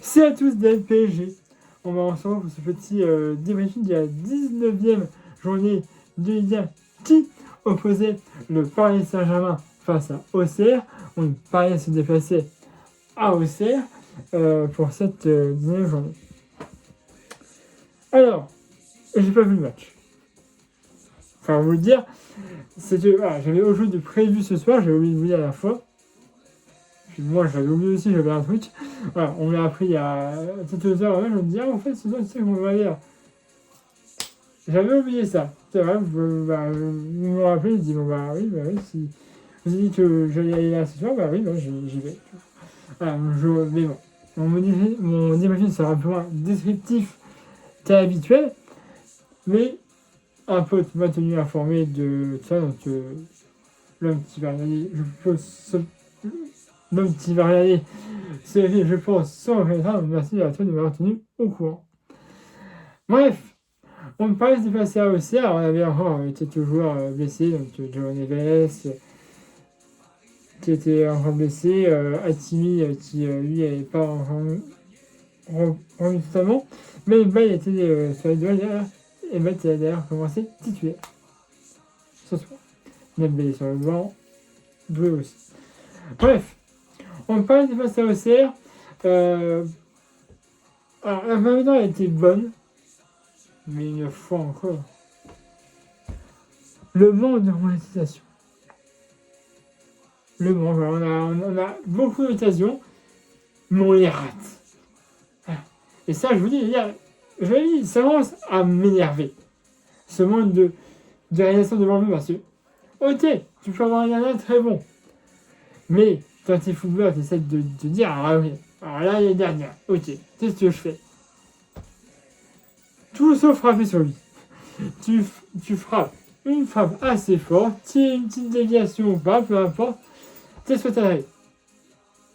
C'est à tous des PSG. On va ensemble pour ce petit débriefing de la 19e journée de Ligue 1 qui opposait le Paris Saint-Germain face à Auxerre. On Paris se déplaçait à Auxerre pour cette 19e journée. Alors, j'ai pas vu le match. Enfin, vous le dire, voilà, j'avais autre chose de prévu ce soir, j'avais oublié de vous dire à la fois. Puis moi, j'avais oublié aussi, j'avais un truc. Voilà, on l'a appris il y a quelques heures, je me dis, en fait, ce soir, c'est qu'on va lire. J'avais oublié ça. C'est vrai, vous me rappelez, je dis, oui, si vous avez dit que j'allais aller là ce soir, oui, j'y vais. Voilà, mais bon, mon débriefing sera un peu moins descriptif qu'à l'habituel, mais un peu m'a tenu informé de ça, donc l'homme qui va regarder, l'homme qui va regarder ce film, je pense, sans regret, merci à toi de m'avoir tenu au courant. Bref, on me parlait de passer à Auxerre, on avait encore quelques joueurs blessés, donc João Neves, qui était encore blessé, Hakimi, qui lui n'avait pas remis totalement, mais il était sur les doigts derrière, et Matt a d'ailleurs commencé titulaire ce soir. Dembélé sur le banc, doué aussi. Bref, on parle de face à Auxerre. Alors, la première mi-temps a été bonne, mais une fois encore, le manque de monétisation. Le manque, on a beaucoup d'occasions, mais on les rate. Voilà. Et ça, je vous dis, ça commence à m'énerver. Ce manque de réalisation devant le but, parce que, ok, tu peux avoir un gardien très bon, mais quand tu es footballeur, tu essaies de te dire, oui, alors là, il y a le gardien, ok, qu'est-ce que je fais? Tout sauf frapper sur lui. Tu frappes une frappe assez forte, une petite déviation ou pas, peu importe, t'es sur ta règle.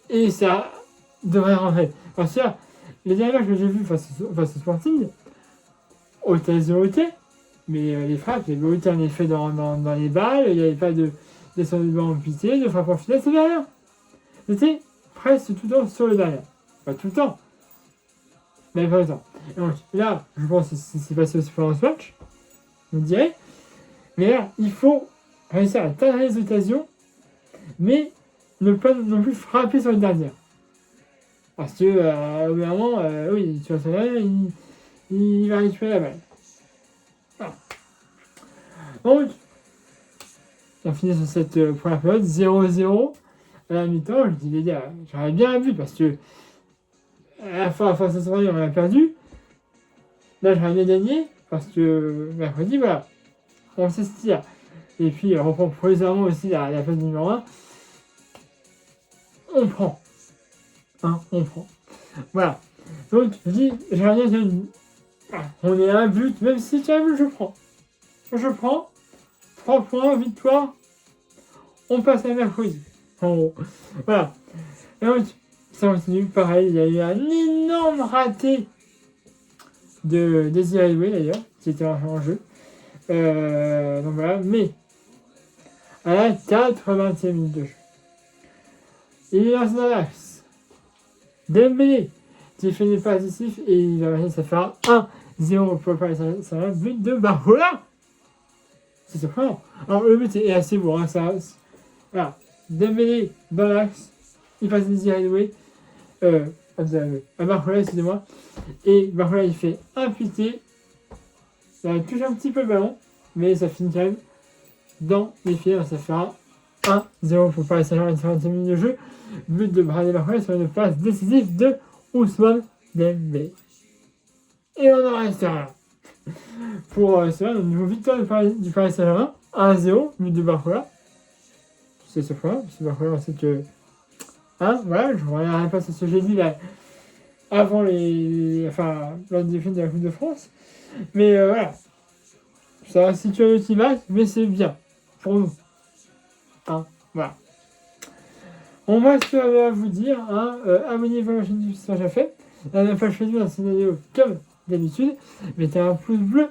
Et ça devrait rentrer. Parce que les derniers matchs que j'ai vus face au Sporting, occasion ok, mais les frappes, il y avait aucun effet dans les balles, il n'y avait pas de descente de banc en pitié, de frappe en finale, c'était rien. C'était presque tout le temps sur le derrière. Pas tout le temps, mais pas le temps. Et donc là, je pense que c'est passé aussi pendant ce match, vous me direz, mais là, il faut réussir à atteindre les occasions, mais ne pas non plus frapper sur le dernier. Parce que, au bout d'un moment, oui, tu vas se faire, il va récupérer la balle. Voilà. Donc, on finit sur cette première période, 0-0. À la mi-temps, je dis, les gars, j'aurais bien vu parce que à la fin, face à ce on a perdu. Là, j'aurais bien gagné parce que mercredi, voilà, on s'estire. Et puis, on reprend provisoirement aussi la phase numéro 1. On prend. On prend. Voilà. Donc, je dis, j'aurais bien gagné. On est à un but, même si tu as un but, je prends. Je prends. 3 points, victoire. On passe à mercredi. En gros. Voilà. Et donc, ça continue. Pareil, il y a eu un énorme raté de Désiré Doué d'ailleurs, qui était en jeu. Donc voilà. Mais, à la 80e minute de jeu, il lance dans l'axe. Dembélé, qui fait des passes décisives et il va réussir à faire 1-0 pour le Paris Saint-Germain. But de Barcola. C'est surprenant. Alors le but est assez beau. Voilà. Dembélé dans l'axe. Il passe Désiré Doué. Barcola, excusez-moi. Et Barcola, il fait un piqué. Ça touche un petit peu le ballon. Mais ça finit quand même dans les pieds. Ça fera 1-0 pour Paris Saint-Germain, une 40e minute de jeu. But de Bradley Barcola sur une passe décisive de Ousmane Dembélé. Et on en reste là. Pour cela, une nouvelle victoire du Paris Saint-Germain, 1-0, but de Barcola. C'est surprenant, parce que Barcola, on sait que. Voilà, je ne reviendrai pas sur ce que j'ai dit là, avant lors des films de la Coupe de France. Mais voilà. Ça va situer le petit match, mais c'est bien. Pour nous. Voilà. On va se à vous dire, abonnez-vous à la chaîne si ce n'est déjà fait. La même page Facebook dans cette vidéo comme d'habitude. Mettez un pouce bleu.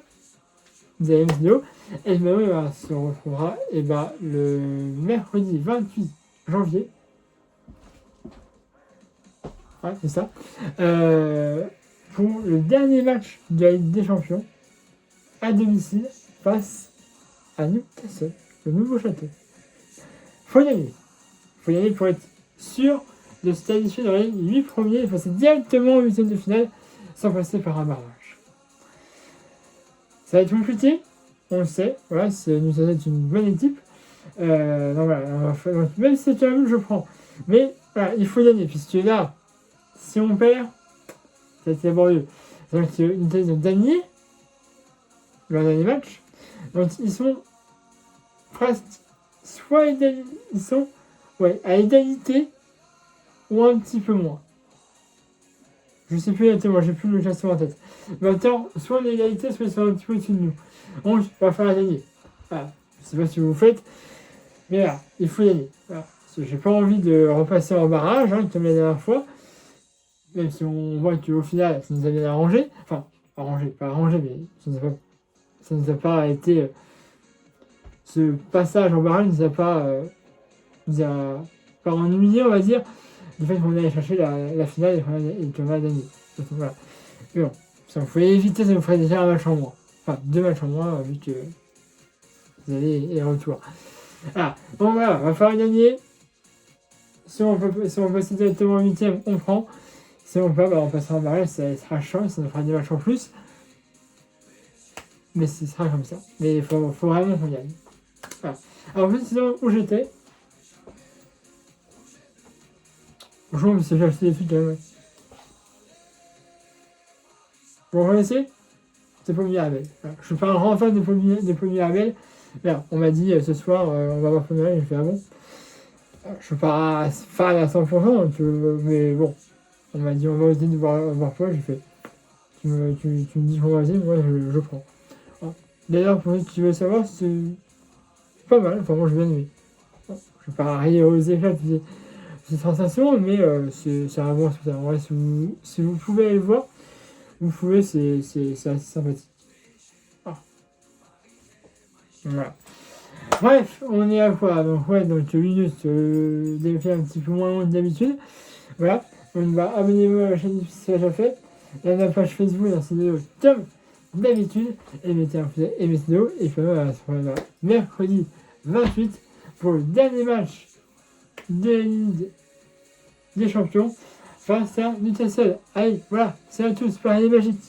Vous avez une vidéo. Et maintenant, on se retrouvera le mercredi 28 janvier. Ouais, c'est ça. Pour le dernier match de la Ligue des Champions, à domicile, face à Newcastle, le nouveau château. Faut y aller. Faut y aller pour être sûr de se qualifier dans les 8 premiers et passer directement au 8e de finale sans passer par un barrage. Ça va être compliqué, on le sait. Voilà, Newcastle est une bonne équipe. Donc voilà, donc, même si c'est un je prends. Mais voilà, il faut gagner, puisque là, si on perd, ça va être laborieux. Donc ils ont gagné leur dernier match. Donc ils sont presque soit ils sont à égalité ou un petit peu moins. Je sais plus exactement, j'ai plus le classement en tête. Maintenant, soit on est égalité, soit ils sont un petit peu au-dessus de nous. Donc, il va falloir gagner. Voilà. Je sais pas si vous le faites, mais voilà, il faut gagner. Voilà. J'ai pas envie de repasser en barrage, comme la dernière fois. Même si on voit qu'au final, ça nous a bien arrangé. Enfin, pas arrangé, mais ça nous a pas été... ce passage en barrage nous a pas ennuyé, on va dire, du fait qu'on allait chercher la finale et qu'on a gagné. Donc, voilà. Mais bon, si on pouvait éviter, ça nous ferait déjà un match en moins. Enfin, 2 matchs en moins, vu que vous allez et retour. Ah, bon voilà, va falloir gagner. Si on passe directement au 8e, on prend. Si on peut, on passera en barrage, ça sera chiant, ça nous fera 2 matchs en plus. Mais ce sera comme ça. Mais il faut vraiment qu'on gagne. Voilà. Alors, en fait, sinon, où j'étais. Bonjour, mais c'est j'ai acheté des trucs quand même. Vous reconnaissez? C'est Pommier Abel. Voilà. Je suis pas un grand fan de Pommier Abel. Mais on m'a dit ce soir, on va voir Pommier Abel. J'ai fait ah bon. Je suis pas fan à 100%, donc, mais bon. On m'a dit on va essayer de voir toi. J'ai fait. Tu me dis qu'on va essayer, moi je prends. Voilà. D'ailleurs, pour ceux qui veulent savoir, c'est pas mal. Enfin, moi j'ai bien aimé. Bon, je vais pas rire aux éclats de ces sensations, mais c'est un bon spectacle. En vrai, si vous pouvez aller le voir, vous pouvez, c'est assez sympathique. Ah. Voilà. Bref, on est à quoi? Donc 8 minutes, des faits un petit peu moins long que d'habitude. Voilà. Donc abonnez-vous à la chaîne si c'est déjà fait. Il y a la page Facebook dans cette vidéo comme d'habitude. Et mettez un pouce et mettez vidéo. Et puis on se retrouve mercredi 28 pour le dernier match de la Ligue des Champions face à Newcastle. Allez, voilà, c'est à tous, pareil magique.